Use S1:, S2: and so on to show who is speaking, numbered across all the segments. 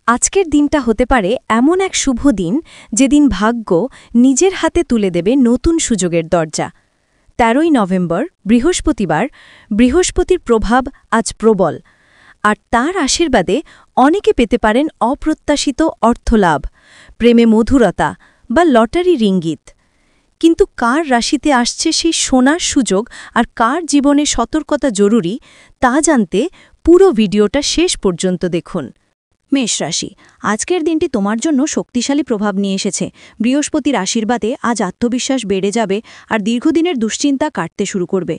S1: আজকের দিনটা হতে পারে এমন এক শুভ দিন যেদিন ভাগ্য নিজের হাতে তুলে দেবে নতুন সুযোগের দরজা। ১৩ই নভেম্বর বৃহস্পতিবার। বৃহস্পতির প্রভাব আজ প্রবল, আর তার আশীর্বাদে অনেকে পেতে পারেন অপ্রত্যাশিত অর্থলাভ, প্রেমে মধুরতা বা লটারির ইঙ্গিত। কিন্তু কার রাশিতে আসছে সেই সোনার সুযোগ আর কার জীবনে সতর্কতা জরুরি তা জানতে পুরো ভিডিওটা শেষ পর্যন্ত দেখুন।
S2: মেষ রাশি, আজকের দিনটি তোমার জন্য শক্তিশালী প্রভাব নিয়ে এসেছে। বৃহস্পতির আশীর্বাদে আজ আত্মবিশ্বাস বেড়ে যাবে আর দীর্ঘদিনের দুশ্চিন্তা কাটতে শুরু করবে।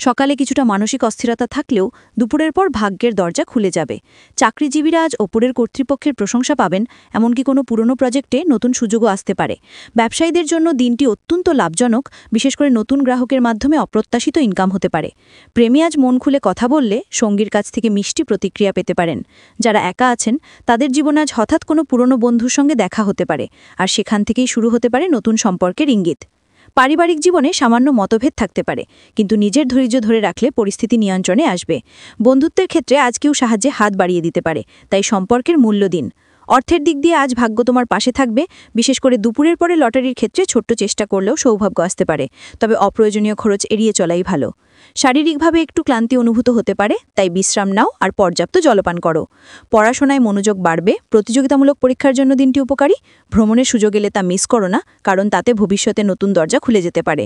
S2: সকালে কিছুটা মানসিক অস্থিরতা থাকলেও দুপুরের পর ভাগ্যের দরজা খুলে যাবে। চাকরিজীবীরা আজ ওপরের কর্তৃপক্ষের প্রশংসা পাবেন, এমনকি কোনো পুরনো প্রজেক্টে নতুন সুযোগও আসতে পারে। ব্যবসায়ীদের জন্য দিনটি অত্যন্ত লাভজনক, বিশেষ করে নতুন গ্রাহকের মাধ্যমে অপ্রত্যাশিত ইনকাম হতে পারে। প্রেমী আজ মন খুলে কথা বললে সঙ্গীর কাছ থেকে মিষ্টি প্রতিক্রিয়া পেতে পারেন। যারা একা আছেন তাদের জীবনে আজ হঠাৎ কোনো পুরনো বন্ধুর সঙ্গে দেখা হতে পারে, আর সেখান থেকেই শুরু হতে পারে নতুন সম্পর্কের ইঙ্গিত। পারিবারিক জীবনে সামান্য মতভেদ থাকতে পারে, কিন্তু নিজের ধৈর্য ধরে রাখলে পরিস্থিতি নিয়ন্ত্রণে আসবে। বন্ধুত্বের ক্ষেত্রে আজ কেউ সাহায্যে হাত বাড়িয়ে দিতে পারে, তাই সম্পর্কের মূল্য দিন। অর্থের দিক দিয়ে আজ ভাগ্য তোমার পাশে থাকবে, বিশেষ করে দুপুরের পরে লটারির ক্ষেত্রে ছোট্ট চেষ্টা করলেও সৌভাগ্য আসতে পারে, তবে অপ্রয়োজনীয় খরচ এড়িয়ে চলাই ভালো। শারীরিকভাবে একটু ক্লান্তি অনুভূত হতে পারে, তাই বিশ্রাম নাও আর পর্যাপ্ত জলপান করো। পড়াশোনায় মনোযোগ বাড়বে, প্রতিযোগিতামূলক পরীক্ষার জন্য দিনটি উপকারী। ভ্রমণের সুযোগ এলে তা মিস করো না, কারণ তাতে ভবিষ্যতে নতুন দরজা খুলে যেতে পারে।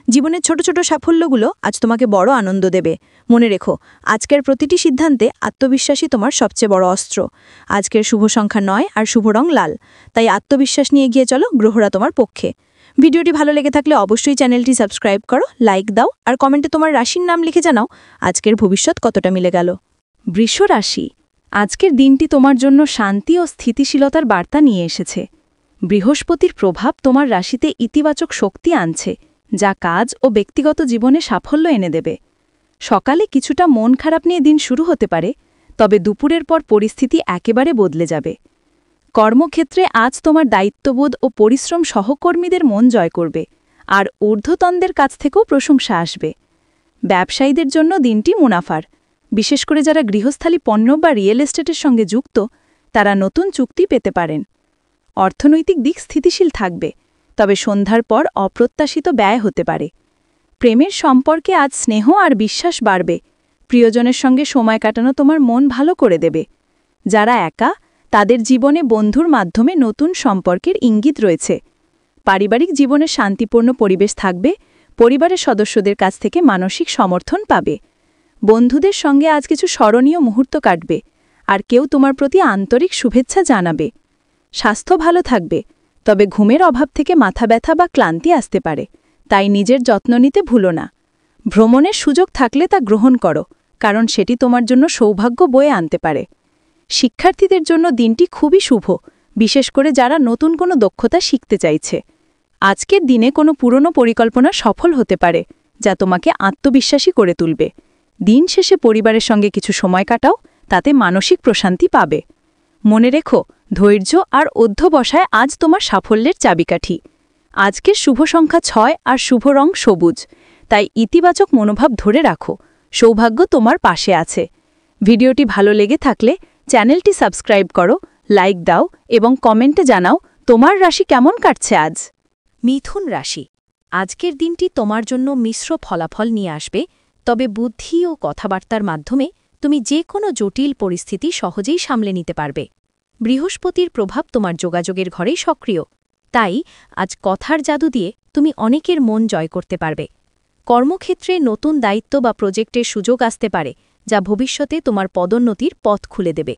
S2: জীবনের ছোট ছোট সাফল্যগুলো আজ তোমাকে বড় আনন্দ দেবে। মনে রেখো, আজকের প্রতিটি সিদ্ধান্তে আত্মবিশ্বাসী তোমার সবচেয়ে বড় অস্ত্র। আজকের শুভ সংখ্যা ৯ আর শুভ রং লাল, তাই আত্মবিশ্বাস নিয়ে এগিয়ে চলো, গ্রহরা তোমার পক্ষে। ভিডিওটি ভালো লেগে থাকলে অবশ্যই চ্যানেলটি সাবস্ক্রাইব করো, লাইক দাও আর কমেন্টে তোমার রাশির নাম লিখে জানাও আজকের ভবিষ্যৎ কতটা মিলে গেল।
S1: বৃষ রাশি, আজকের দিনটি তোমার জন্য শান্তি ও স্থিতিশীলতার বার্তা নিয়ে এসেছে। বৃহস্পতির প্রভাব তোমার রাশিতে ইতিবাচক শক্তি আনছে, যা কাজ ও ব্যক্তিগত জীবনে সাফল্য এনে দেবে। সকালে কিছুটা মন খারাপ নিয়ে দিন শুরু হতে পারে, তবে দুপুরের পর পরিস্থিতি একেবারে বদলে যাবে। কর্মক্ষেত্রে আজ তোমার দায়িত্ববোধ ও পরিশ্রম সহকর্মীদের মন জয় করবে, আর ঊর্ধ্বতনদের কাছ থেকেও প্রশংসা আসবে। ব্যবসায়ীদের জন্য দিনটি মুনাফার, বিশেষ করে যারা গৃহস্থালী পণ্য বা রিয়েল এস্টেটের সঙ্গে যুক্ত, তারা নতুন চুক্তি পেতে পারেন। অর্থনৈতিক দিক স্থিতিশীল থাকবে, তবে সন্ধ্যার পর অপ্রত্যাশিত ব্যয় হতে পারে। প্রেমের সম্পর্কে আজ স্নেহ আর বিশ্বাস বাড়বে। প্রিয়জনের সঙ্গে সময় কাটানো তোমার মন ভালো করে দেবে। যারা একা, তাদের জীবনে বন্ধুর মাধ্যমে নতুন সম্পর্কের ইঙ্গিত রয়েছে। পারিবারিক জীবনে শান্তিপূর্ণ পরিবেশ থাকবে, পরিবারের সদস্যদের কাছ থেকে মানসিক সমর্থন পাবে। বন্ধুদের সঙ্গে আজ কিছু স্মরণীয় মুহূর্ত কাটবে, আর কেউ তোমার প্রতি আন্তরিক শুভেচ্ছা জানাবে। স্বাস্থ্য ভালো থাকবে, তবে ঘুমের অভাব থেকে মাথা ব্যথা বা ক্লান্তি আসতে পারে, তাই নিজের যত্ন নিতে ভুলো না। ভ্রমণের সুযোগ থাকলে তা গ্রহণ করো, কারণ সেটি তোমার জন্য সৌভাগ্য বয়ে আনতে পারে। শিক্ষার্থীদের জন্য দিনটি খুবই শুভ, বিশেষ করে যারা নতুন কোনো দক্ষতা শিখতে চাইছে। আজকের দিনে কোনো পুরনো পরিকল্পনা সফল হতে পারে, যা তোমাকে আত্মবিশ্বাসী করে তুলবে। দিন শেষে পরিবারের সঙ্গে কিছু সময় কাটাও, তাতে মানসিক প্রশান্তি পাবে। মনে রেখো, ধৈর্য আর অধ্যবসায় আজ তোমার সাফল্যের চাবিকাঠি। আজকের শুভ সংখ্যা ৬ আর শুভ রং সবুজ, তাই ইতিবাচক মনোভাব ধরে রাখো, সৌভাগ্য তোমার পাশে আছে। ভিডিওটি ভালো লেগে থাকলে চ্যানেলটি সাবস্ক্রাইব করো, লাইক দাও এবং কমেন্টে জানাও তোমার রাশি কেমন কাটছে আজ।
S2: মিথুন রাশি, আজকের দিনটি তোমার জন্য মিশ্র ফলাফল নিয়ে আসবে, তবে বুদ্ধি ও কথাবার্তার মাধ্যমে তুমি যে কোনো জটিল পরিস্থিতি সহজেই সামলে নিতে পারবে। বৃহস্পতির প্রভাব তোমার যোগাযোগের ঘরেই সক্রিয়, তাই আজ কথার জাদু দিয়ে তুমি অনেকের মন জয় করতে পারবে। কর্মক্ষেত্রে নতুন দায়িত্ব বা প্রজেক্টের সুযোগ আসতে পারে, যা ভবিষ্যতে তোমার পদোন্নতির পথ খুলে দেবে।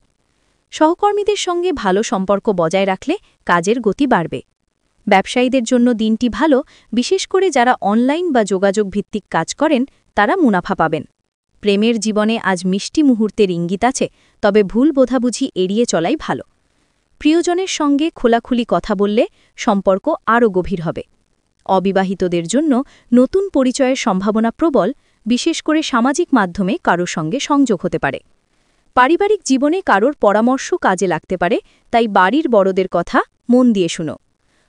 S2: সহকর্মীদের সঙ্গে ভালো সম্পর্ক বজায় রাখলে কাজের গতি বাড়বে। ব্যবসায়ীদের জন্য দিনটি ভালো, বিশেষ করে যারা অনলাইন বা যোগাযোগ ভিত্তিক কাজ করেন তারা মুনাফা পাবেন। প্রেমের জীবনে আজ মিষ্টি মুহূর্তের ইঙ্গিত আছে, তবে ভুল বোঝাবুঝি এড়িয়ে চলাই ভালো। প্রিয়জনের সঙ্গে খোলাখুলি কথা বললে সম্পর্ক আরও গভীর হবে। অবিবাহিতদের জন্য নতুন পরিচয়ের সম্ভাবনা প্রবল, বিশেষ করে সামাজিক মাধ্যমে কারো সঙ্গে সংযোগ হতে পারে। পারিবারিক জীবনে কারোর পরামর্শ কাজে লাগতে পারে, তাই বাড়ির বড়দের কথা মন দিয়ে শুনো।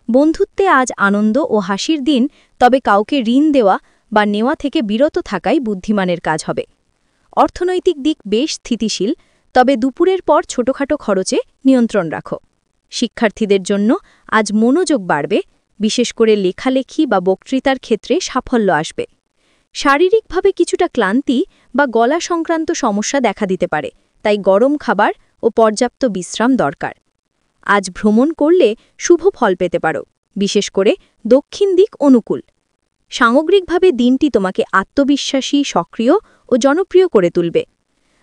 S2: বন্ধুত্বে আজ আনন্দ ও হাসির দিন, তবে কাউকে ঋণ দেওয়া বা নেওয়া থেকে বিরত থাকাই বুদ্ধিমানের কাজ হবে। অর্থনৈতিক দিক বেশ স্থিতিশীল, তবে দুপুরের পর ছোটখাটো খরচে নিয়ন্ত্রণ রাখো। শিক্ষার্থীদের জন্য আজ মনোযোগ বাড়বে, বিশেষ করে লেখালেখি বা বক্তৃতার ক্ষেত্রে সাফল্য আসবে। শারীরিকভাবে কিছুটা ক্লান্তি বা গলা সংক্রান্ত সমস্যা দেখা দিতে পারে, তাই গরম খাবার ও পর্যাপ্ত বিশ্রাম দরকার। আজ ভ্রমণ করলে শুভ ফল পেতে পারো, বিশেষ করে দক্ষিণ দিক অনুকূল। সামগ্রিকভাবে দিনটি তোমাকে আত্মবিশ্বাসী, সক্রিয় ও জনপ্রিয় করে তুলবে।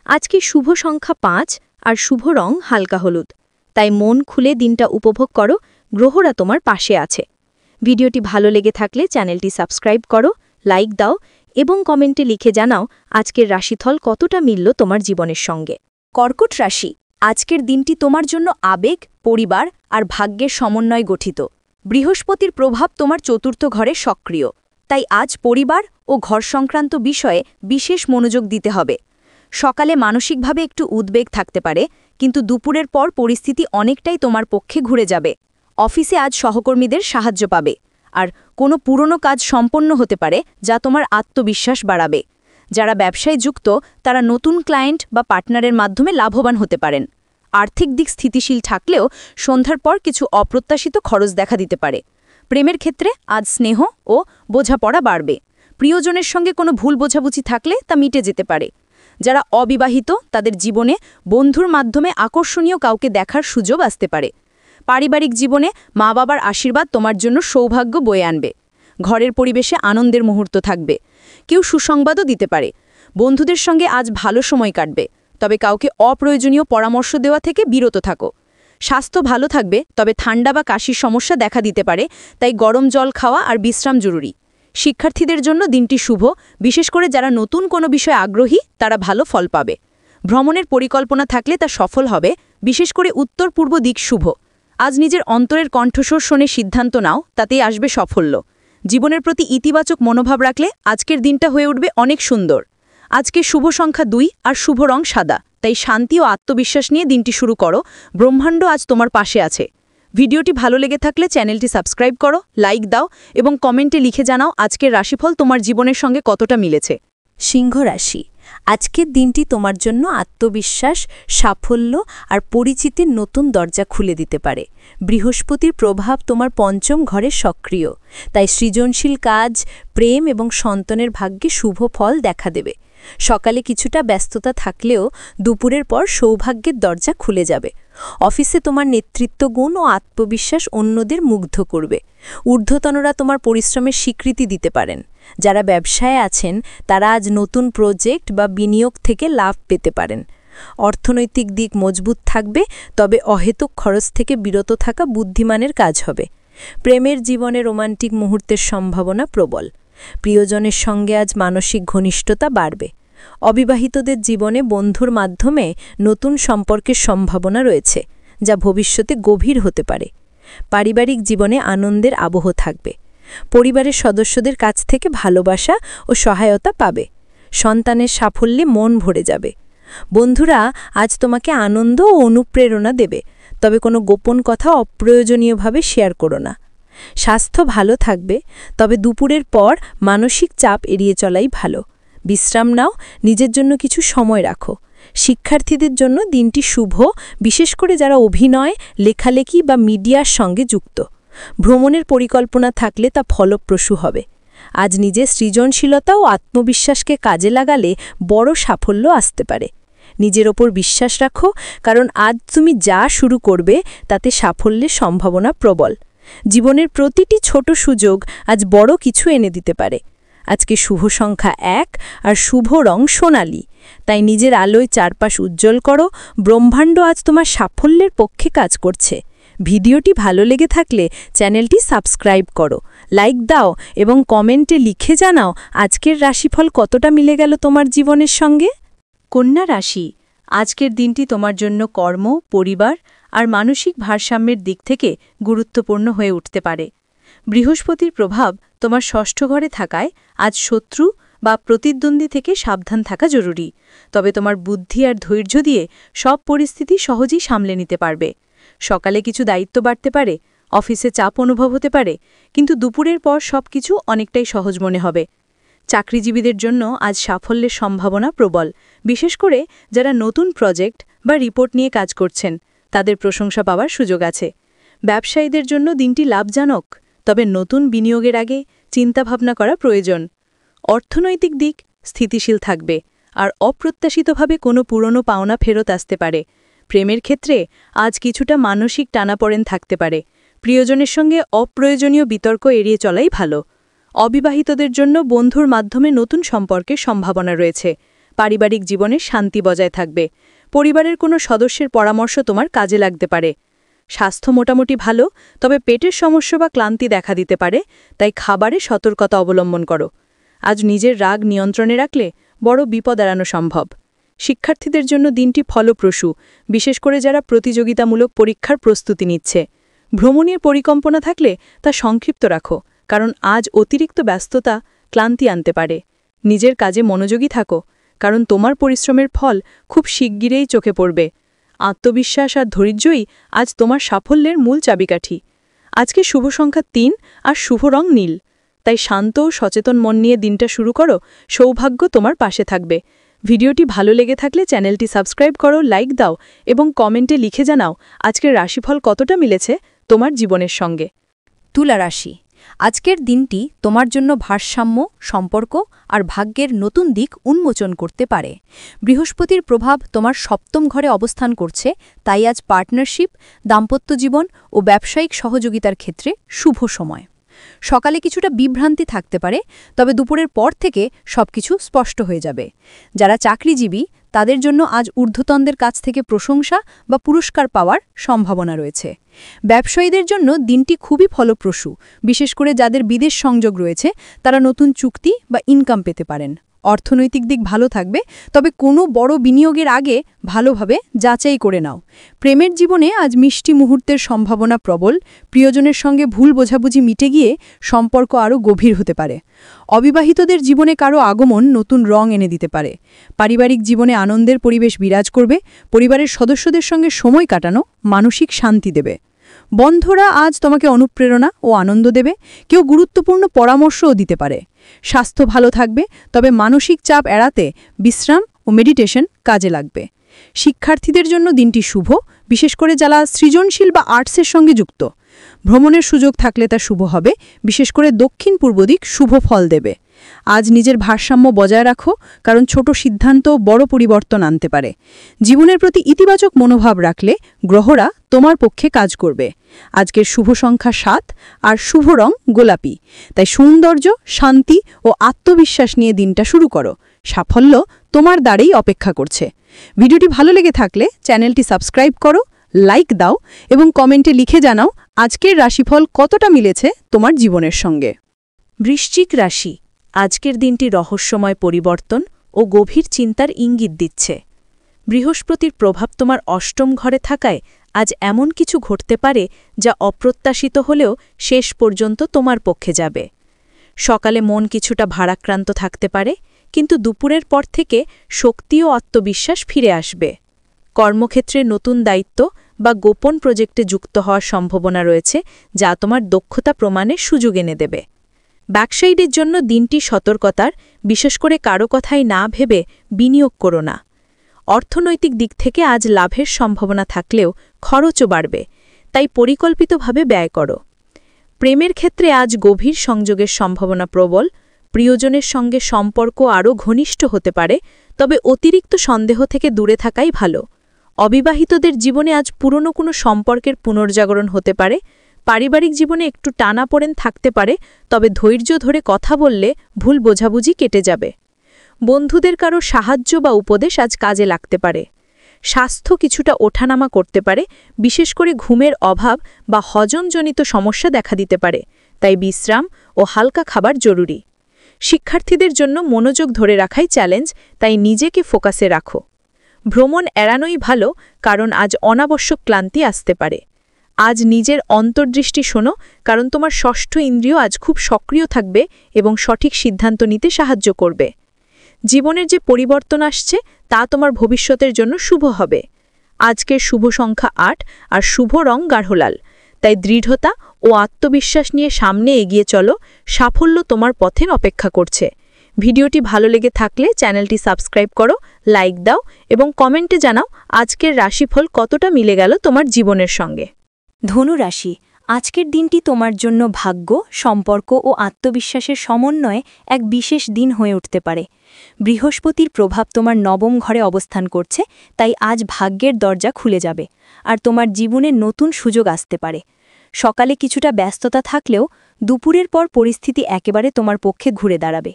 S2: আজকে শুভ সংখ্যা ৫ আর শুভ রং হালকা হলুদ, তাই মন খুলে দিনটা উপভোগ করো, গ্রহরা তোমার পাশে আছে। ভিডিওটি ভালো লেগে থাকলে চ্যানেলটি সাবস্ক্রাইব করো, লাইক দাও এবং কমেন্টে লিখে জানাও আজকের রাশিফল কতটা মিলল তোমার জীবনের সঙ্গে। কর্কট রাশি, আজকের দিনটি তোমার জন্য আবেগ, পরিবার আর ভাগ্যের সমন্বয় গঠিত। বৃহস্পতির প্রভাব তোমার চতুর্থ ঘরে সক্রিয়, তাই আজ পরিবার ও ঘর সংক্রান্ত বিষয়ে বিশেষ মনোযোগ দিতে হবে। সকালে মানসিকভাবে একটু উদ্বেগ থাকতে পারে, কিন্তু দুপুরের পর পরিস্থিতি অনেকটাই তোমার পক্ষে ঘুরে যাবে। অফিসে আজ সহকর্মীদের সাহায্য পাবে, আর কোনো পুরনো কাজ সম্পন্ন হতে পারে যা তোমার আত্মবিশ্বাস বাড়াবে। যারা ব্যবসায় যুক্ত তারা নতুন ক্লায়েন্ট বা পার্টনারের মাধ্যমে লাভবান হতে পারেন। আর্থিক দিক স্থিতিশীল থাকলেও সন্ধ্যার পর কিছু অপ্রত্যাশিত খরচ দেখা দিতে পারে। প্রেমের ক্ষেত্রে আজ স্নেহ ও বোঝাপড়া বাড়বে। প্রিয়জনের সঙ্গে কোনো ভুল বোঝাবুঝি থাকলে তা মিটে যেতে পারে। যারা অবিবাহিত তাদের জীবনে বন্ধুর মাধ্যমে আকর্ষণীয় কাউকে দেখার সুযোগ আসতে পারে। পারিবারিক জীবনে মা বাবার আশীর্বাদ তোমার জন্য সৌভাগ্য বয়ে আনবে। ঘরের পরিবেশে আনন্দের মুহূর্ত থাকবে। কেউ সুসংবাদও দিতে পারে। বন্ধুদের সঙ্গে আজ ভালো সময় কাটবে, তবে কাউকে অপ্রয়োজনীয় পরামর্শ দেওয়া থেকে বিরত থাকো। স্বাস্থ্য ভালো থাকবে, তবে ঠান্ডা বা কাশির সমস্যা দেখা দিতে পারে, তাই গরম জল খাওয়া আর বিশ্রাম জরুরি। শিক্ষার্থীদের জন্য দিনটি শুভ, বিশেষ করে যারা নতুন কোনো বিষয়ে আগ্রহী তারা ভালো ফল পাবে। ভ্রমণের পরিকল্পনা থাকলে তা সফল হবে, বিশেষ করে উত্তর পূর্ব দিক শুভ। আজ নিজের অন্তরের কণ্ঠস্বর শুনে সিদ্ধান্ত নাও, তাতেই আসবে সাফল্য। জীবনের প্রতি ইতিবাচক মনোভাব রাখলে আজকের দিনটা হয়ে উঠবে অনেক সুন্দর। আজকে শুভ সংখ্যা ২ আর শুভ রং সাদা, তাই শান্তি ও আত্মবিশ্বাস নিয়ে দিনটি শুরু করো। ব্রহ্মাণ্ড আজ তোমার পাশে আছে। ভিডিওটি ভালো লেগে থাকলে চ্যানেলটি সাবস্ক্রাইব করো, লাইক দাও এবং কমেন্টে লিখে জানাও আজকের রাশিফল তোমার জীবনের সঙ্গে কতটা মিলেছে।
S1: সিংহ রাশি, আজকের দিনটি তোমার জন্য আত্মবিশ্বাস, সাফল্য আর পরিচিতির নতুন দরজা খুলে দিতে পারে। বৃহস্পতির প্রভাব তোমার পঞ্চম ঘরে সক্রিয়, তাই সৃজনশীল কাজ, প্রেম এবং সন্তানের ভাগ্যে শুভ ফল দেখা দেবে। সকালে কিছুটা ব্যস্ততা থাকলেও দুপুরের পর সৌভাগ্যের দরজা খুলে যাবে। অফিসে তোমার নেতৃত্ব গুণ ও আত্মবিশ্বাস অন্যদের মুগ্ধ করবে। ঊর্ধ্বতনরা তোমার পরিশ্রমের স্বীকৃতি দিতে পারেন। যারা ব্যবসায় আছেন তারা আজ নতুন প্রজেক্ট বা বিনিয়োগ থেকে লাভ পেতে পারেন। অর্থনৈতিক দিক মজবুত থাকবে, তবে অহেতুক খরচ থেকে বিরত থাকা বুদ্ধিমানের কাজ হবে। প্রেমের জীবনে রোমান্টিক মুহূর্তের সম্ভাবনা প্রবল। প্রিয়জনের সঙ্গে আজ মানসিক ঘনিষ্ঠতা বাড়বে। অবিবাহিতদের জীবনে বন্ধুর মাধ্যমে নতুন সম্পর্কের সম্ভাবনা রয়েছে, যা ভবিষ্যতে গভীর হতে পারে। পারিবারিক জীবনে আনন্দের আবহ থাকবে। পরিবারের সদস্যদের কাছ থেকে ভালোবাসা ও সহায়তা পাবে। সন্তানের সাফল্যে মন ভরে যাবে। বন্ধুরা আজ তোমাকে আনন্দ ও অনুপ্রেরণা দেবে, তবে কোনো গোপন কথা অপ্রয়োজনীয়ভাবে শেয়ার করো না। স্বাস্থ্য ভালো থাকবে, তবে দুপুরের পর মানসিক চাপ এড়িয়ে চলাই ভালো। বিশ্রাম নাও, নিজের জন্য কিছু সময় রাখো। শিক্ষার্থীদের জন্য দিনটি শুভ, বিশেষ করে যারা অভিনয়, লেখালেখি বা মিডিয়ার সঙ্গে যুক্ত। ভ্রমণের পরিকল্পনা থাকলে তা ফলপ্রসূ হবে। আজ নিজের সৃজনশীলতা ও আত্মবিশ্বাসকে কাজে লাগালে বড় সাফল্য আসতে পারে। নিজের ওপর বিশ্বাস রাখো, কারণ আজ তুমি যা শুরু করবে তাতে সাফল্যের সম্ভাবনা প্রবল। জীবনের প্রতিটি ছোট সুযোগ আজ বড় কিছু এনে দিতে পারে। আজকে শুভ সংখ্যা ১ আর শুভ রং সোনালি, তাই নিজের আলোয় চারপাশ উজ্জ্বল করো। ব্রহ্মাণ্ড আজ তোমার সাফল্যের পক্ষে কাজ করছে। ভিডিওটি ভালো লেগে থাকলে চ্যানেলটি সাবস্ক্রাইব করো, লাইক দাও এবং কমেন্টে লিখে জানাও আজকের রাশিফল কতটা মিলে গেল তোমার জীবনের সঙ্গে। কন্যা রাশি, আজকের দিনটি তোমার জন্য কর্ম, পরিবার আর মানসিক ভারসাম্যের দিক থেকে গুরুত্বপূর্ণ হয়ে উঠতে পারে। বৃহস্পতির প্রভাব তোমার ষষ্ঠ ঘরে থাকায় আজ শত্রু বা প্রতিদ্বন্দ্বী থেকে সাবধান থাকা জরুরি, তবে তোমার বুদ্ধি আর ধৈর্য দিয়ে সব পরিস্থিতি সহজেই সামলে নিতে পারবে। সকালে কিছু দায়িত্ব বাড়তে পারে, অফিসে চাপ অনুভব হতে পারে, কিন্তু দুপুরের পর সবকিছু অনেকটাই সহজ মনে হবে। চাকরিজীবীদের জন্য আজ সাফল্যের সম্ভাবনা প্রবল, বিশেষ করে যারা নতুন প্রজেক্ট বা রিপোর্ট নিয়ে কাজ করছেন তাদের প্রশংসা পাওয়ার সুযোগ আছে। ব্যবসায়ীদের জন্য দিনটি লাভজনক, তবে নতুন বিনিয়োগের আগে চিন্তাভাবনা করা প্রয়োজন। অর্থনৈতিক দিক স্থিতিশীল থাকবে, আর অপ্রত্যাশিতভাবে কোনো পুরনো পাওনা ফেরত আসতে পারে। প্রেমের ক্ষেত্রে আজ কিছুটা মানসিক টানাপোড়েন থাকতে পারে। প্রিয়জনের সঙ্গে অপ্রয়োজনীয় বিতর্ক এড়িয়ে চলাই ভালো। অবিবাহিতদের জন্য বন্ধুর মাধ্যমে নতুন সম্পর্কের সম্ভাবনা রয়েছে। পারিবারিক জীবনে শান্তি বজায় থাকবে। পরিবারের কোনো সদস্যের পরামর্শ তোমার কাজে লাগতে পারে। স্বাস্থ্য মোটামুটি ভালো, তবে পেটের সমস্যা বা ক্লান্তি দেখা দিতে পারে, তাই খাবারে সতর্কতা অবলম্বন করো। আজ নিজের রাগ নিয়ন্ত্রণে রাখলে বড় বিপদ এড়ানো সম্ভব। শিক্ষার্থীদের জন্য দিনটি ফলপ্রসূ, বিশেষ করে যারা প্রতিযোগিতামূলক পরীক্ষার প্রস্তুতি নিচ্ছে। ভ্রমণের পরিকল্পনা থাকলে তা সংক্ষিপ্ত রাখো, কারণ আজ অতিরিক্ত ব্যস্ততা ক্লান্তি আনতে পারে। নিজের কাজে মনোযোগী থাকো, কারণ তোমার পরিশ্রমের ফল খুব শিগগিরই চোখে পড়বে। আত্মবিশ্বাস আর ধৈর্যই আজ তোমার সাফল্যের মূল চাবিকাঠি। আজকে শুভ সংখ্যা 3 আর শুভ রং নীল, তাই শান্ত ও সচেতন মন নিয়ে দিনটা শুরু করো। সৌভাগ্য তোমার পাশে থাকবে। ভিডিওটি ভালো লেগে থাকলে চ্যানেলটি সাবস্ক্রাইব করো, লাইক দাও এবং কমেন্টে লিখে জানাও আজকের রাশিফল কতটা মিলেছে তোমার জীবনের সঙ্গে।
S2: তুলা রাশি, আজকের দিনটি তোমার জন্য ভারসাম্য, সম্পর্ক আর ভাগ্যের নতুন দিক উন্মোচন করতে পারে। বৃহস্পতির প্রভাব তোমার সপ্তম ঘরে অবস্থান করছে, তাই আজ পার্টনারশিপ, দাম্পত্য জীবন ও ব্যবসায়িক সহযোগিতার ক্ষেত্রে শুভ সময়। সকালে কিছুটা বিভ্রান্তি থাকতে পারে, তবে দুপুরের পর থেকে সবকিছু স্পষ্ট হয়ে যাবে। যারা চাকরিজীবী তাদের জন্য আজ ঊর্ধ্বতনদের কাছ থেকে প্রশংসা বা পুরস্কার পাওয়ার সম্ভাবনা রয়েছে। ব্যবসায়ীদের জন্য দিনটি খুবই ফলপ্রসূ, বিশেষ করে যাদের বিদেশ সংযোগ রয়েছে তারা নতুন চুক্তি বা ইনকাম পেতে পারেন। অর্থনৈতিক দিক ভালো থাকবে, তবে কোনো বড় বিনিয়োগের আগে ভালোভাবে যাচাই করে নাও। প্রেমের জীবনে আজ মিষ্টি মুহূর্তের সম্ভাবনা প্রবল। প্রিয়জনের সঙ্গে ভুল বোঝাবুঝি মিটে গিয়ে সম্পর্ক আরও গভীর হতে পারে। অবিবাহিতদের জীবনে কারো আগমন নতুন রং এনে দিতে পারে। পারিবারিক জীবনে আনন্দের পরিবেশ বিরাজ করবে। পরিবারের সদস্যদের সঙ্গে সময় কাটানো মানসিক শান্তি দেবে। বন্ধুরা আজ তোমাকে অনুপ্রেরণা ও আনন্দ দেবে। কেউ গুরুত্বপূর্ণ পরামর্শও দিতে পারে। স্বাস্থ্য ভালো থাকবে, তবে মানসিক চাপ এড়াতে বিশ্রাম ও মেডিটেশন কাজে লাগবে। শিক্ষার্থীদের জন্য দিনটি শুভ, বিশেষ করে যারা সৃজনশীল বা আর্টসের সঙ্গে যুক্ত। ভ্রমণের সুযোগ থাকলে তা শুভ হবে, বিশেষ করে দক্ষিণ পূর্ব দিক শুভ ফল দেবে। আজ নিজের ভারসাম্য বজায় রাখো, কারণ ছোট সিদ্ধান্ত বড় পরিবর্তন আনতে পারে। জীবনের প্রতি ইতিবাচক মনোভাব রাখলে গ্রহরা তোমার পক্ষে কাজ করবে। আজকের শুভ সংখ্যা 7 আর শুভ রং গোলাপি, তাই সৌন্দর্য, শান্তি ও আত্মবিশ্বাস নিয়ে দিনটা শুরু করো। সাফল্য তোমার দ্বারেই অপেক্ষা করছে। ভিডিওটি ভালো লেগে থাকলে চ্যানেলটি সাবস্ক্রাইব করো, লাইক দাও এবং কমেন্টে লিখে জানাও আজকের রাশিফল কতটা মিলেছে তোমার জীবনের সঙ্গে।
S1: বৃশ্চিক রাশি, আজকের দিনটি রহস্যময় পরিবর্তন ও গভীর চিন্তার ইঙ্গিত দিচ্ছে। বৃহস্পতির প্রভাব তোমার অষ্টম ঘরে থাকায় আজ এমন কিছু ঘটতে পারে যা অপ্রত্যাশিত হলেও শেষ পর্যন্ত তোমার পক্ষে যাবে। সকালে মন কিছুটা ভারাক্রান্ত থাকতে পারে, কিন্তু দুপুরের পর থেকে শক্তি ও আত্মবিশ্বাস ফিরে আসবে। কর্মক্ষেত্রে নতুন দায়িত্ব বা গোপন প্রজেক্টে যুক্ত হওয়ার সম্ভাবনা রয়েছে, যা তোমার দক্ষতা প্রমাণের সুযোগ এনে দেবে। ব্যবসায়ীদের জন্য দিনটি সতর্কতার, বিশেষ করে কারো কথাই না ভেবে বিনিয়োগ করো না। অর্থনৈতিক দিক থেকে আজ লাভের সম্ভাবনা থাকলেও খরচও বাড়বে, তাই পরিকল্পিতভাবে ব্যয় করো। প্রেমের ক্ষেত্রে আজ গভীর সংযোগের সম্ভাবনা প্রবল। প্রিয়জনের সঙ্গে সম্পর্ক আরও ঘনিষ্ঠ হতে পারে, তবে অতিরিক্ত সন্দেহ থেকে দূরে থাকাই ভালো। অবিবাহিতদের জীবনে আজ পুরনো কোনো সম্পর্কের পুনর্জাগরণ হতে পারে। পারিবারিক জীবনে একটু টানাপোড়েন থাকতে পারে, তবে ধৈর্য ধরে কথা বললে ভুল বোঝাবুঝি কেটে যাবে। বন্ধুদের কারো সাহায্য বা উপদেশ আজ কাজে লাগতে পারে। স্বাস্থ্য কিছুটা ওঠানামা করতে পারে, বিশেষ করে ঘুমের অভাব বা হজমজনিত সমস্যা দেখা দিতে পারে, তাই বিশ্রাম ও হালকা খাবার জরুরি। শিক্ষার্থীদের জন্য মনোযোগ ধরে রাখাই চ্যালেঞ্জ, তাই নিজেকে ফোকাসে রাখো। ভ্রমণ এড়ানোই ভালো, কারণ আজ অনাবশ্যক ক্লান্তি আসতে পারে। আজ নিজের অন্তর্দৃষ্টি শোনো, কারণ তোমার ষষ্ঠ ইন্দ্রিয় আজ খুব সক্রিয় থাকবে এবং সঠিক সিদ্ধান্ত নিতে সাহায্য করবে। জীবনের যে পরিবর্তন আসছে তা তোমার ভবিষ্যতের জন্য শুভ হবে। আজকের শুভ সংখ্যা 8 আর শুভ রং গাঢ়লাল, তাই দৃঢ়তা ও আত্মবিশ্বাস নিয়ে সামনে এগিয়ে চলো। সাফল্য তোমার পথে অপেক্ষা করছে। ভিডিওটি ভালো লেগে থাকলে চ্যানেলটি সাবস্ক্রাইব করো, লাইক দাও এবং কমেন্টে জানাও আজকের রাশিফল কতটা মিলে গেল তোমার জীবনের সঙ্গে।
S2: ধনু রাশি, আজকের দিনটি তোমার জন্য ভাগ্য, সম্পর্ক ও আত্মবিশ্বাসের সমন্বয়ে এক বিশেষ দিন হয়ে উঠতে পারে। বৃহস্পতির প্রভাব তোমার নবম ঘরে অবস্থান করছে, তাই আজ ভাগ্যের দরজা খুলে যাবে আর তোমার জীবনে নতুন সুযোগ আসতে পারে। সকালে কিছুটা ব্যস্ততা থাকলেও দুপুরের পর পরিস্থিতি একেবারে তোমার পক্ষে ঘুরে দাঁড়াবে।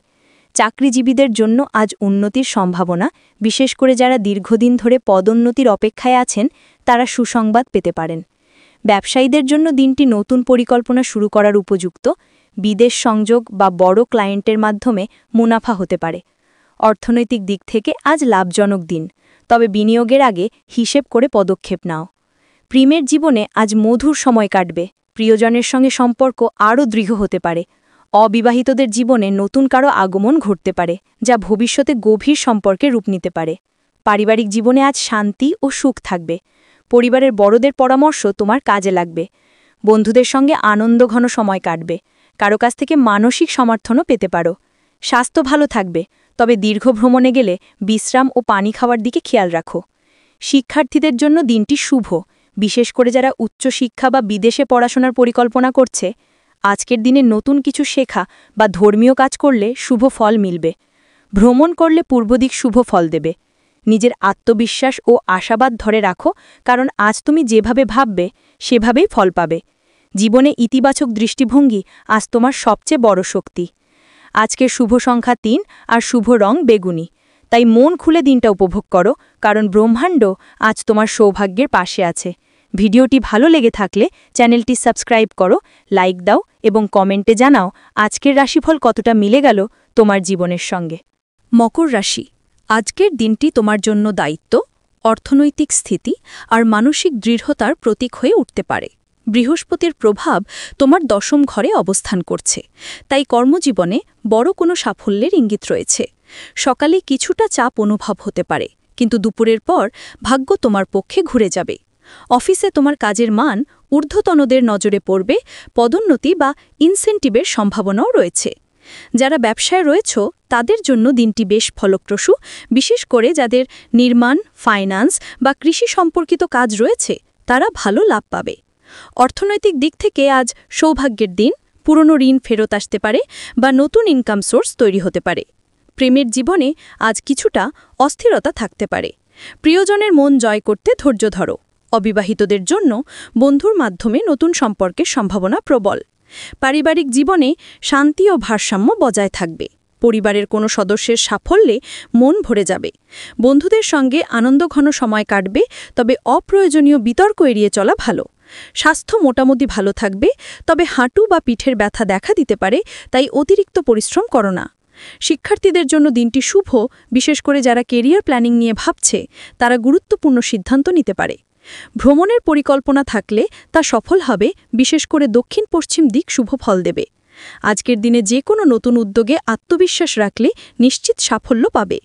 S2: চাকরিজীবীদের জন্য আজ উন্নতির সম্ভাবনা, বিশেষ করে যারা দীর্ঘদিন ধরে পদোন্নতির অপেক্ষায় আছেন তারা সুসংবাদ পেতে পারেন। ব্যবসায়ীদের জন্য দিনটি নতুন পরিকল্পনা শুরু করার উপযুক্ত, বিদেশ সংযোগ বা বড় ক্লায়েন্টের মাধ্যমে মুনাফা হতে পারে। অর্থনৈতিক দিক থেকে আজ লাভজনক দিন, তবে বিনিয়োগের আগে হিসেব করে পদক্ষেপ নাও। প্রেমের জীবনে আজ মধুর সময় কাটবে, প্রিয়জনের সঙ্গে সম্পর্ক আরও দৃঢ় হতে পারে। অবিবাহিতদের জীবনে নতুন কারো আগমন ঘটতে পারে, যা ভবিষ্যতে গভীর সম্পর্কে রূপ নিতে পারে। পারিবারিক জীবনে আজ শান্তি ও সুখ থাকবে। পরিবারের বড়দের পরামর্শ তোমার কাজে লাগবে। বন্ধুদের সঙ্গে আনন্দঘন সময় কাটবে, কারো কাছ থেকে মানসিক সমর্থনও পেতে পারো। স্বাস্থ্য ভালো থাকবে, তবে দীর্ঘ ভ্রমণে গেলে বিশ্রাম ও পানি খাওয়ার দিকে খেয়াল রাখো। শিক্ষার্থীদের জন্য দিনটি শুভ, বিশেষ করে যারা উচ্চশিক্ষা বা বিদেশে পড়াশোনার পরিকল্পনা করছে। আজকের দিনে নতুন কিছু শেখা বা ধর্মীয় কাজ করলে শুভ ফল মিলবে। ভ্রমণ করলে পূর্বদিক শুভ ফল দেবে। নিজের আত্মবিশ্বাস ও আশাবাদ ধরে রাখো, কারণ আজ তুমি যেভাবে ভাববে সেভাবেই ফল পাবে। জীবনে ইতিবাচক দৃষ্টিভঙ্গি আজ তোমার সবচেয়ে বড় শক্তি। আজকের শুভ সংখ্যা ৩ আর শুভ রং বেগুনি, তাই মন খুলে দিনটা উপভোগ করো, কারণ ব্রহ্মাণ্ড আজ তোমার সৌভাগ্যের পাশে আছে। ভিডিওটি ভালো লেগে থাকলে চ্যানেলটি সাবস্ক্রাইব করো, লাইক দাও এবং কমেন্টে জানাও আজকের রাশিফল কতটা মিলে গেল তোমার জীবনের সঙ্গে। মকর রাশি, আজকের দিনটি তোমার জন্য দায়িত্ব, অর্থনৈতিক স্থিতি আর মানসিক দৃঢ়তার প্রতীক হয়ে উঠতে পারে। বৃহস্পতির প্রভাব তোমার দশম ঘরে অবস্থান করছে, তাই কর্মজীবনে বড় কোনো সাফল্যের ইঙ্গিত রয়েছে। সকালে কিছুটা চাপ অনুভব হতে পারে, কিন্তু দুপুরের পর ভাগ্য তোমার পক্ষে ঘুরে যাবে। অফিসে তোমার কাজের মান ঊর্ধ্বতনদের নজরে পড়বে, পদোন্নতি বা ইনসেন্টিভের সম্ভাবনাও রয়েছে। যারা ব্যবসায় রয়েছ তাদের জন্য দিনটি বেশ ফলপ্রসূ, বিশেষ করে যাদের নির্মাণ, ফাইন্যান্স বা কৃষি সম্পর্কিত কাজ রয়েছে তারা ভালো লাভ পাবে। অর্থনৈতিক দিক থেকে আজ সৌভাগ্যের দিন, পুরনো ঋণ ফেরত আসতে পারে বা নতুন ইনকাম সোর্স তৈরি হতে পারে। প্রেমের জীবনে আজ কিছুটা অস্থিরতা থাকতে পারে। প্রিয়জনের মন জয় করতে ধৈর্য ধরো। অবিবাহিতদের জন্য বন্ধুর মাধ্যমে নতুন সম্পর্কের সম্ভাবনা প্রবল। পারিবারিক জীবনে শান্তি ও ভারসাম্য বজায় থাকবে। পরিবারের কোনো সদস্যের সাফল্যে মন ভরে যাবে। বন্ধুদের সঙ্গে আনন্দঘন সময় কাটবে, তবে অপ্রয়োজনীয় বিতর্ক এড়িয়ে চলা ভালো। স্বাস্থ্য মোটামুটি ভালো থাকবে, তবে হাঁটু বা পিঠের ব্যথা দেখা দিতে পারে, তাই অতিরিক্ত পরিশ্রম করো না। শিক্ষার্থীদের জন্য দিনটি শুভ, বিশেষ করে যারা কেরিয়ার প্ল্যানিং নিয়ে ভাবছে তারা গুরুত্বপূর্ণ সিদ্ধান্ত নিতে পারে। ভ্রমণের পরিকল্পনা থাকলে তা সফল হবে, বিশেষ করে দক্ষিণ পশ্চিম দিক শুভ ফল দেবে। আজকের দিনে যে কোনো নতুন উদ্যোগে আত্মবিশ্বাস রাখলে নিশ্চিত সাফল্য পাবে।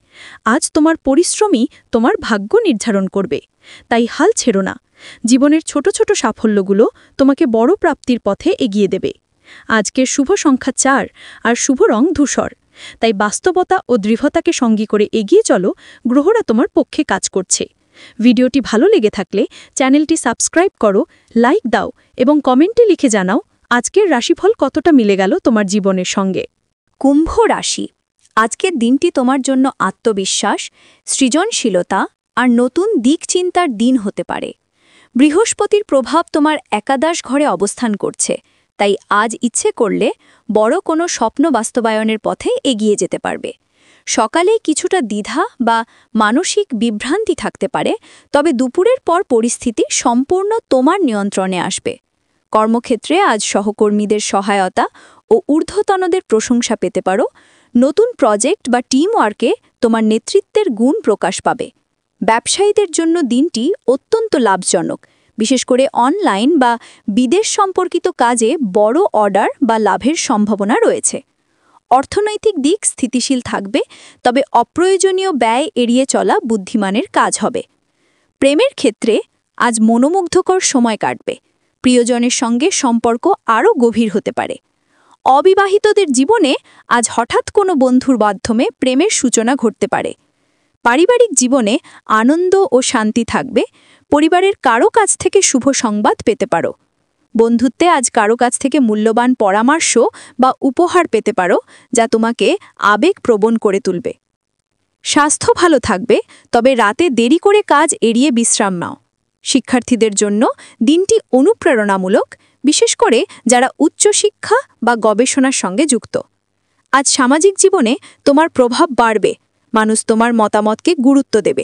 S2: আজ তোমার পরিশ্রমই তোমার ভাগ্য নির্ধারণ করবে, তাই হাল ছেড়ো না। জীবনের ছোট ছোট সাফল্যগুলো তোমাকে বড় প্রাপ্তির পথে এগিয়ে দেবে। আজকের শুভ সংখ্যা ৪ আর শুভ রং ধূসর, তাই বাস্তবতা ও দৃঢ়তাকে সঙ্গী করে এগিয়ে চলো, গ্রহরা তোমার পক্ষে কাজ করছে। ভিডিওটি ভালো লেগে থাকলে চ্যানেলটি সাবস্ক্রাইব করো, লাইক দাও এবং কমেন্টে লিখে জানাও আজকের রাশিফল কতটা মিলে গেল তোমার জীবনের সঙ্গে।
S3: কুম্ভ রাশি, আজকের দিনটি তোমার জন্য আত্মবিশ্বাস, সৃজনশীলতা আর নতুন দিক চিন্তার দিন হতে পারে। বৃহস্পতির প্রভাব তোমার একাদশ ঘরে অবস্থান করছে, তাই আজ ইচ্ছে করলে বড় কোনো স্বপ্ন বাস্তবায়নের পথে এগিয়ে যেতে পারবে। সকালে কিছুটা দ্বিধা বা মানসিক বিভ্রান্তি থাকতে পারে, তবে দুপুরের পর পরিস্থিতি সম্পূর্ণ তোমার নিয়ন্ত্রণে আসবে। কর্মক্ষেত্রে আজ সহকর্মীদের সহায়তা ও ঊর্ধ্বতনদের প্রশংসা পেতে পারো। নতুন প্রজেক্ট বা টিম ওয়ার্কে তোমার নেতৃত্বের গুণ প্রকাশ পাবে। ব্যবসায়ীদের জন্য দিনটি অত্যন্ত লাভজনক, বিশেষ করে অনলাইন বা বিদেশ সম্পর্কিত কাজে বড় অর্ডার বা লাভের সম্ভাবনা রয়েছে। অর্থনৈতিক দিক স্থিতিশীল থাকবে, তবে অপ্রয়োজনীয় ব্যয় এড়িয়ে চলা বুদ্ধিমানের কাজ হবে। প্রেমের ক্ষেত্রে আজ মনোমুগ্ধকর সময় কাটবে। প্রিয়জনের সঙ্গে সম্পর্ক আরও গভীর হতে পারে। অবিবাহিতদের জীবনে আজ হঠাৎ কোনো বন্ধুর মাধ্যমে প্রেমের সূচনা ঘটতে পারে। পারিবারিক জীবনে আনন্দ ও শান্তি থাকবে, পরিবারের কারো কাছ থেকে শুভ সংবাদ পেতে পারো। বন্ধুত্বে আজ কারো কাছ থেকে মূল্যবান পরামর্শ বা উপহার পেতে পারো, যা তোমাকে আবেগপ্রবণ করে তুলবে। স্বাস্থ্য ভালো থাকবে, তবে রাতে দেরি করে কাজ এড়িয়ে বিশ্রাম নাও। শিক্ষার্থীদের জন্য দিনটি অনুপ্রেরণামূলক, বিশেষ করে যারা উচ্চশিক্ষা বা গবেষণার সঙ্গে যুক্ত। আজ সামাজিক জীবনে তোমার প্রভাব বাড়বে, মানুষ তোমার মতামতকে গুরুত্ব দেবে।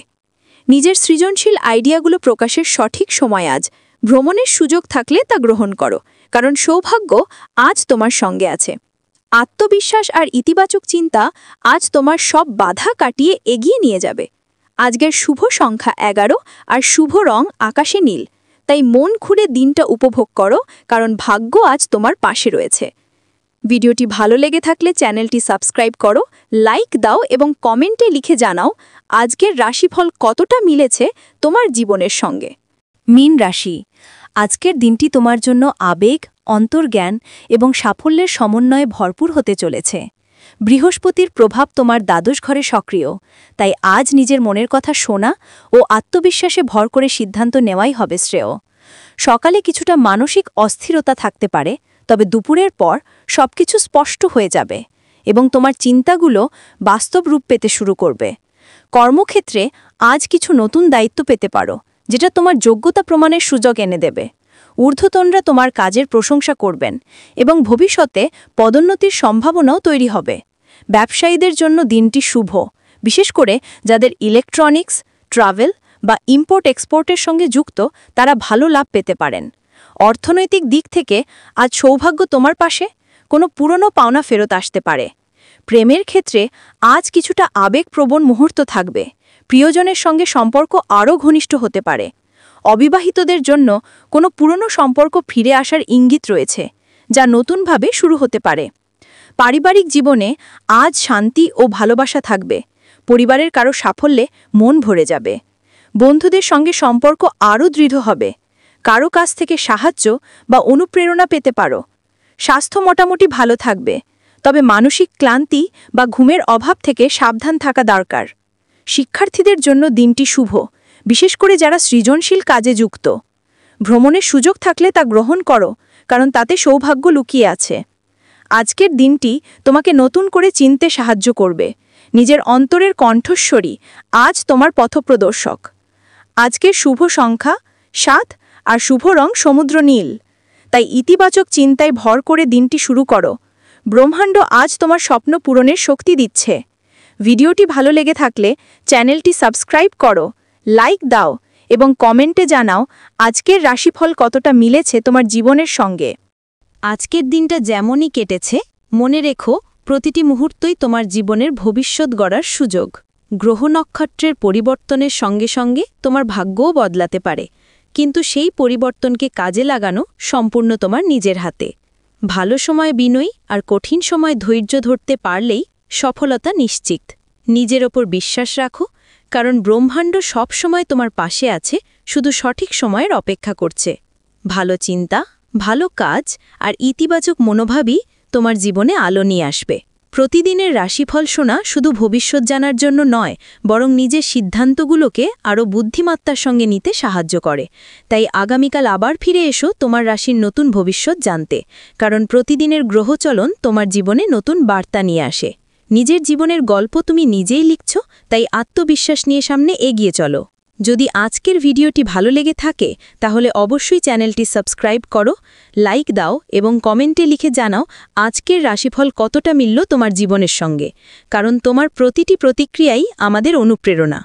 S3: নিজের সৃজনশীল আইডিয়াগুলো প্রকাশের সঠিক সময় আজ। ভ্রমণের সুযোগ থাকলে তা গ্রহণ করো, কারণ সৌভাগ্য আজ তোমার সঙ্গে আছে। আত্মবিশ্বাস আর ইতিবাচক চিন্তা আজ তোমার সব বাধা কাটিয়ে এগিয়ে নিয়ে যাবে। আজকের শুভ সংখ্যা 11 আর শুভ রং আকাশে নীল। তাই মন খুলে দিনটা উপভোগ করো, কারণ ভাগ্য আজ তোমার পাশে রয়েছে। ভিডিওটি ভালো লেগে থাকলে চ্যানেলটি সাবস্ক্রাইব করো, লাইক দাও এবং কমেন্টে লিখে জানাও আজকের রাশিফল কতটা মিলেছে তোমার জীবনের সঙ্গে।
S2: মীন রাশি, আজকের দিনটি তোমার জন্য আবেগ, অন্তর্জ্ঞান এবং সাফল্যের সমন্বয়ে ভরপুর হতে চলেছে। বৃহস্পতির প্রভাব তোমার দ্বাদশ ঘরে সক্রিয়, তাই আজ নিজের মনের কথা শোনা ও আত্মবিশ্বাসে ভর করে সিদ্ধান্ত নেওয়াই হবে শ্রেয়। সকালে কিছুটা মানসিক অস্থিরতা থাকতে পারে, তবে দুপুরের পর সবকিছু স্পষ্ট হয়ে যাবে এবং তোমার চিন্তাগুলো বাস্তব রূপ পেতে শুরু করবে। কর্মক্ষেত্রে আজ কিছু নতুন দায়িত্ব পেতে পারো, যেটা তোমার যোগ্যতা প্রমাণের সুযোগ এনে দেবে। ঊর্ধ্বতনরা তোমার কাজের প্রশংসা করবেন এবং ভবিষ্যতে পদোন্নতির সম্ভাবনাও তৈরি হবে। ব্যবসায়ীদের জন্য দিনটি শুভ, বিশেষ করে যাদের ইলেকট্রনিক্স, ট্রাভেল বা ইম্পোর্ট এক্সপোর্টের সঙ্গে যুক্ত, তারা ভালো লাভ পেতে পারেন। অর্থনৈতিক দিক থেকে আজ সৌভাগ্য তোমার পাশে, কোনো পুরনো পাওনা ফেরত আসতে পারে। প্রেমের ক্ষেত্রে আজ কিছুটা আবেগপ্রবণ মুহূর্ত থাকবে, প্রিয়জনের সঙ্গে সম্পর্ক আরও ঘনিষ্ঠ হতে পারে। অবিবাহিতদের জন্য কোনো পুরনো সম্পর্ক ফিরে আসার ইঙ্গিত রয়েছে, যা নতুনভাবে শুরু হতে পারে। পারিবারিক জীবনে আজ শান্তি ও ভালোবাসা থাকবে, পরিবারের কারো সাফল্যে মন ভরে যাবে। বন্ধুদের সঙ্গে সম্পর্ক আরও দৃঢ় হবে, কারো কাছ থেকে সাহায্য বা অনুপ্রেরণা পেতে পারো। স্বাস্থ্য মোটামুটি ভালো থাকবে, তবে মানসিক ক্লান্তি বা ঘুমের অভাব থেকে সাবধান থাকা দরকার। শিক্ষার্থীদের জন্য দিনটি শুভ, বিশেষ করে যারা সৃজনশীল কাজে যুক্ত। ভ্রমণের সুযোগ থাকলে তা গ্রহণ করো, কারণ তাতে সৌভাগ্য লুকিয়ে আছে। আজকের দিনটি তোমাকে নতুন করে চিনতে সাহায্য করবে। নিজের অন্তরের কণ্ঠস্বরী আজ তোমার পথপ্রদর্শক। আজকের শুভ সংখ্যা 7 আর শুভ রং সমুদ্র নীল। তাই ইতিবাচক চিন্তায় ভর করে দিনটি শুরু করো। ব্রহ্মাণ্ড আজ তোমার স্বপ্ন পূরণের শক্তি দিচ্ছে। ভিডিওটি ভালো লেগে থাকলে চ্যানেলটি সাবস্ক্রাইব করো, লাইক দাও এবং কমেন্টে জানাও আজকের রাশিফল কতটা মিলেছে তোমার জীবনের সঙ্গে। আজকের দিনটা যেমনই কেটেছে, মনে রেখো প্রতিটি মুহূর্তই তোমার জীবনের ভবিষ্যৎ গড়ার সুযোগ। গ্রহ নক্ষত্রের পরিবর্তনের সঙ্গে সঙ্গে তোমার ভাগ্যও বদলাতে পারে, কিন্তু সেই পরিবর্তনকে কাজে লাগানো সম্পূর্ণ তোমার নিজের হাতে। ভালো সময় বিনয়ী আর কঠিন সময় ধৈর্য ধরতে পারলেই সফলতা নিশ্চিত। নিজের ওপর বিশ্বাস রাখো, কারণ ব্রহ্মাণ্ড সব সময় তোমার পাশে আছে, শুধু সঠিক সময়ের অপেক্ষা করছে। ভালো চিন্তা, ভালো কাজ আর ইতিবাচক মনোভাবই তোমার জীবনে আলো নিয়ে আসবে। প্রতিদিনের রাশিফল শোনা শুধু ভবিষ্যৎ জানার জন্য নয়, বরং নিজের সিদ্ধান্তগুলোকে আরও বুদ্ধিমত্তার সঙ্গে নিতে সাহায্য করে। তাই আগামীকাল আবার ফিরে এসো তোমার রাশির নতুন ভবিষ্যৎ জানতে, কারণ প্রতিদিনের গ্রহচলন তোমার জীবনে নতুন বার্তা নিয়ে আসে। নিজের জীবনের গল্প তুমি নিজেই লিখছ, তাই আত্মবিশ্বাস নিয়ে সামনে এগিয়ে চলো। যদি আজকের ভিডিওটি ভালো লেগে থাকে, তাহলে অবশ্যই চ্যানেলটি সাবস্ক্রাইব করো, লাইক দাও এবং কমেন্টে লিখে জানাও আজকের রাশিফল কতটা মিলল তোমার জীবনের সঙ্গে, কারণ তোমার প্রতিটি প্রতিক্রিয়াই আমাদের অনুপ্রেরণা।